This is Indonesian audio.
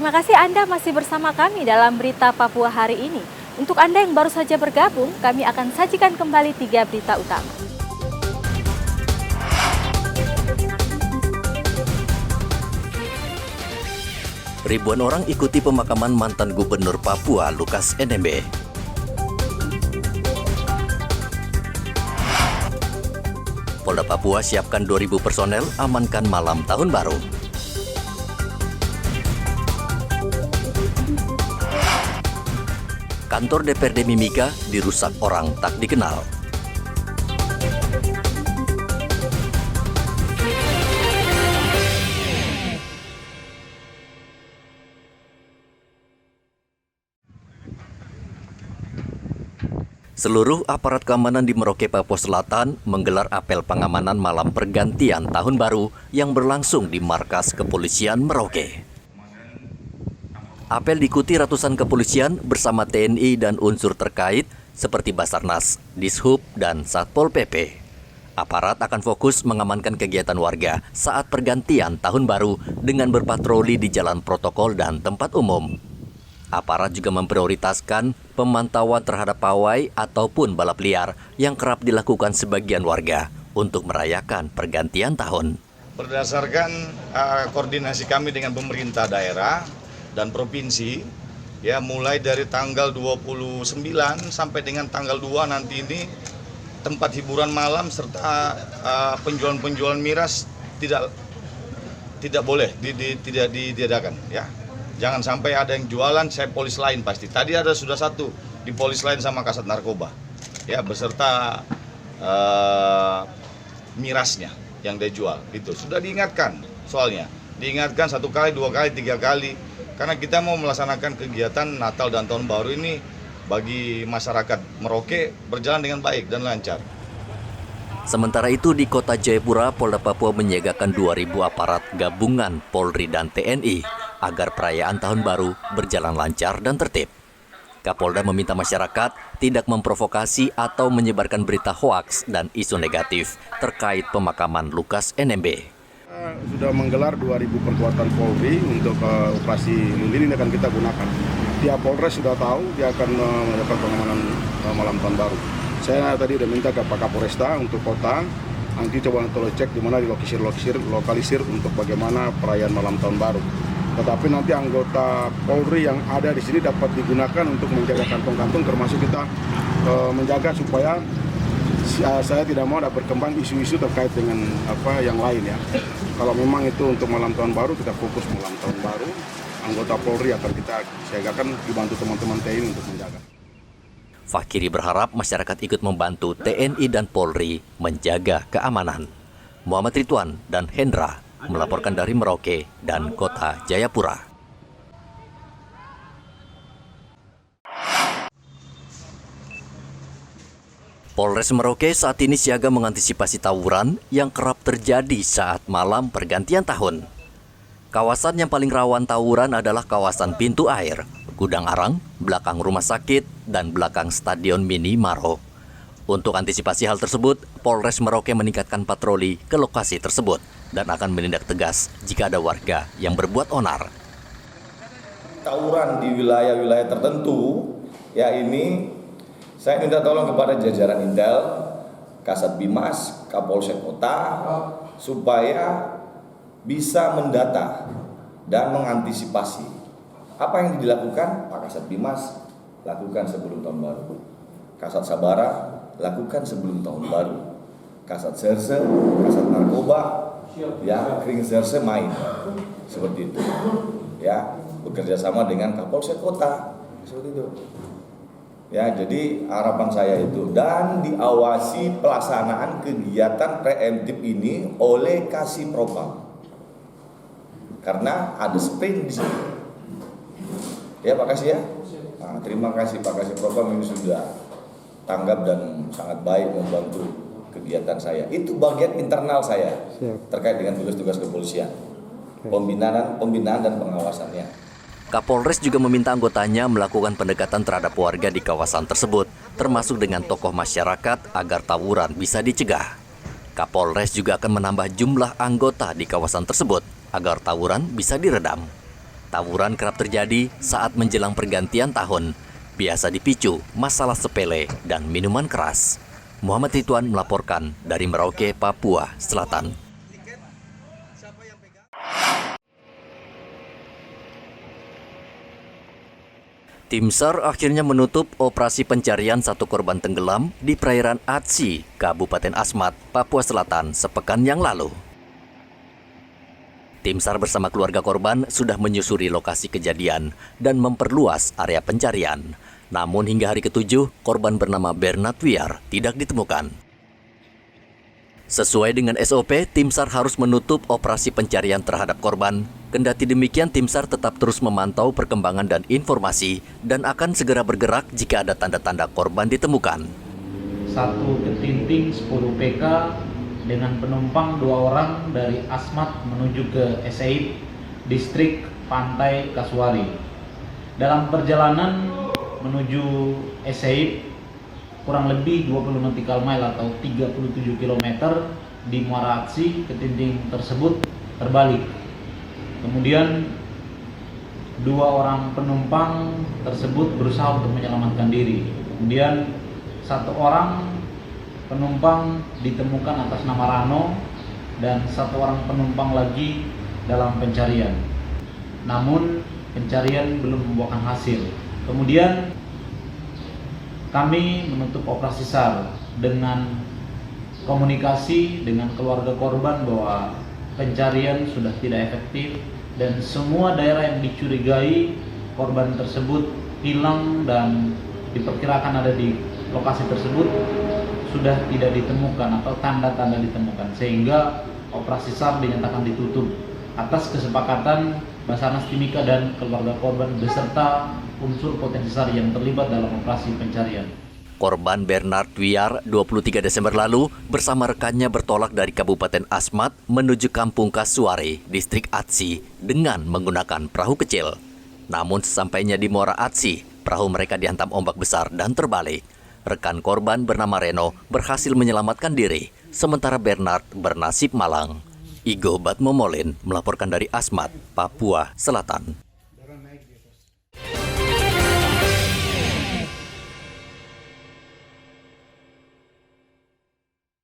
Terima kasih Anda masih bersama kami dalam Berita Papua hari ini. Untuk Anda yang baru saja bergabung, kami akan sajikan kembali 3 berita utama. Ribuan orang ikuti pemakaman mantan Gubernur Papua Lukas NMB. Polda Papua siapkan 2.000 personel amankan malam tahun baru. Kantor DPRD Mimika dirusak orang tak dikenal. Seluruh aparat keamanan di Merauke, Papua Selatan menggelar apel pengamanan malam pergantian tahun baru yang berlangsung di markas kepolisian Merauke. Apel diikuti ratusan kepolisian bersama TNI dan unsur terkait seperti Basarnas, Dishub, dan Satpol PP. Aparat akan fokus mengamankan kegiatan warga saat pergantian tahun baru dengan berpatroli di jalan protokol dan tempat umum. Aparat juga memprioritaskan pemantauan terhadap pawai ataupun balap liar yang kerap dilakukan sebagian warga untuk merayakan pergantian tahun. Berdasarkan koordinasi kami dengan pemerintah daerah dan provinsi, ya mulai dari tanggal 29 sampai dengan tanggal 2 nanti ini tempat hiburan malam serta penjualan miras tidak boleh tidak diadakan, ya. Jangan sampai ada yang jualan, saya polis lain pasti. Tadi sudah satu di polis lain sama Kasat Narkoba, ya beserta mirasnya yang dia jual. Itu sudah diingatkan, soalnya diingatkan 1 kali, 2 kali, 3 kali. Karena kita mau melaksanakan kegiatan Natal dan Tahun Baru ini bagi masyarakat Merauke berjalan dengan baik dan lancar. Sementara itu di Kota Jayapura, Polda Papua menyiagakan 2.000 aparat gabungan Polri dan TNI agar perayaan Tahun Baru berjalan lancar dan tertib. Kapolda meminta masyarakat tidak memprovokasi atau menyebarkan berita hoaks dan isu negatif terkait pemakaman Lukas NMB. Sudah menggelar 2.000 perkuatan Polri untuk operasi lilin ini akan kita gunakan. Tiap Polres sudah tahu dia akan melakukan pengamanan malam Tahun Baru. Saya tadi sudah minta ke Pak Kapolresta untuk kota, nanti coba tolong cek di mana lokalisir untuk bagaimana perayaan malam Tahun Baru. Tetapi nanti anggota Polri yang ada di sini dapat digunakan untuk menjaga kantong-kantong, termasuk kita menjaga supaya saya tidak mau ada berkembang isu-isu terkait dengan yang lain, ya. Kalau memang itu untuk malam Tahun Baru, kita fokus malam Tahun Baru. Anggota Polri akan kita siagakan dibantu teman-teman TNI untuk menjaga. Fakiri berharap masyarakat ikut membantu TNI dan Polri menjaga keamanan. Muhammad Ridwan dan Hendra melaporkan dari Merauke dan Kota Jayapura. Polres Merauke saat ini siaga mengantisipasi tawuran yang kerap terjadi saat malam pergantian tahun. Kawasan yang paling rawan tawuran adalah kawasan Pintu Air, Gudang Arang, belakang rumah sakit, dan belakang Stadion Mini Maro. Untuk antisipasi hal tersebut, Polres Merauke meningkatkan patroli ke lokasi tersebut dan akan menindak tegas jika ada warga yang berbuat onar. Tawuran di wilayah-wilayah tertentu, ya ini saya minta tolong kepada jajaran Intel, Kasat Bimas, Kapolsek Kota, supaya bisa mendata dan mengantisipasi. Apa yang dilakukan Pak Kasat Bimas lakukan sebelum Tahun Baru, Kasat Sabara lakukan sebelum Tahun Baru, Kasat Serse, Kasat Narkoba, ya Kring Serse main seperti itu, ya bekerja sama dengan Kapolsek Kota seperti itu. Ya, jadi harapan saya itu dan diawasi pelaksanaan kegiatan preemptif ini oleh Kasipropam. Karena ada sprint di sini. Ya, Pak Kasih ya. Nah, terima kasih Pak Kasipropam ini sudah tanggap dan sangat baik membantu kegiatan saya. Itu bagian internal saya terkait dengan tugas-tugas kepolisian. Pembinaan dan pengawasannya. Kapolres juga meminta anggotanya melakukan pendekatan terhadap warga di kawasan tersebut, termasuk dengan tokoh masyarakat agar tawuran bisa dicegah. Kapolres juga akan menambah jumlah anggota di kawasan tersebut agar tawuran bisa diredam. Tawuran kerap terjadi saat menjelang pergantian tahun, biasa dipicu masalah sepele dan minuman keras. Muhammad Ridwan melaporkan dari Merauke, Papua Selatan. Tim SAR akhirnya menutup operasi pencarian satu korban tenggelam di perairan Atsi, Kabupaten Asmat, Papua Selatan sepekan yang lalu. Tim SAR bersama keluarga korban sudah menyusuri lokasi kejadian dan memperluas area pencarian. Namun hingga hari ke-7, korban bernama Bernard Wiar tidak ditemukan. Sesuai dengan SOP, tim SAR harus menutup operasi pencarian terhadap korban. Kendati demikian, tim SAR tetap terus memantau perkembangan dan informasi dan akan segera bergerak jika ada tanda-tanda korban ditemukan. 1 ketinting 10 PK dengan penumpang 2 orang dari Asmat menuju ke Eseib, distrik Pantai Kasuari. Dalam perjalanan menuju Eseib, kurang lebih 20 nautical mile atau 37 km di Muara Atsi, ketinting tersebut terbalik. Kemudian 2 orang penumpang tersebut berusaha untuk menyelamatkan diri. Kemudian 1 orang penumpang ditemukan atas nama Rano dan 1 orang penumpang lagi dalam pencarian. Namun pencarian belum membuahkan hasil. Kemudian kami menutup operasi SAR dengan komunikasi dengan keluarga korban bahwa pencarian sudah tidak efektif dan semua daerah yang dicurigai korban tersebut hilang dan diperkirakan ada di lokasi tersebut sudah tidak ditemukan atau tanda-tanda ditemukan, sehingga operasi SAR dinyatakan ditutup atas kesepakatan Basarnas Timika dan keluarga korban beserta unsur potensi SAR yang terlibat dalam operasi pencarian. Korban Bernard Wiar 23 Desember lalu bersama rekannya bertolak dari Kabupaten Asmat menuju Kampung Kasuari, distrik Atsi dengan menggunakan perahu kecil. Namun sesampainya di Muara Atsi, perahu mereka dihantam ombak besar dan terbalik. Rekan korban bernama Reno berhasil menyelamatkan diri, sementara Bernard bernasib malang. Igo Batmomolin melaporkan dari Asmat, Papua Selatan.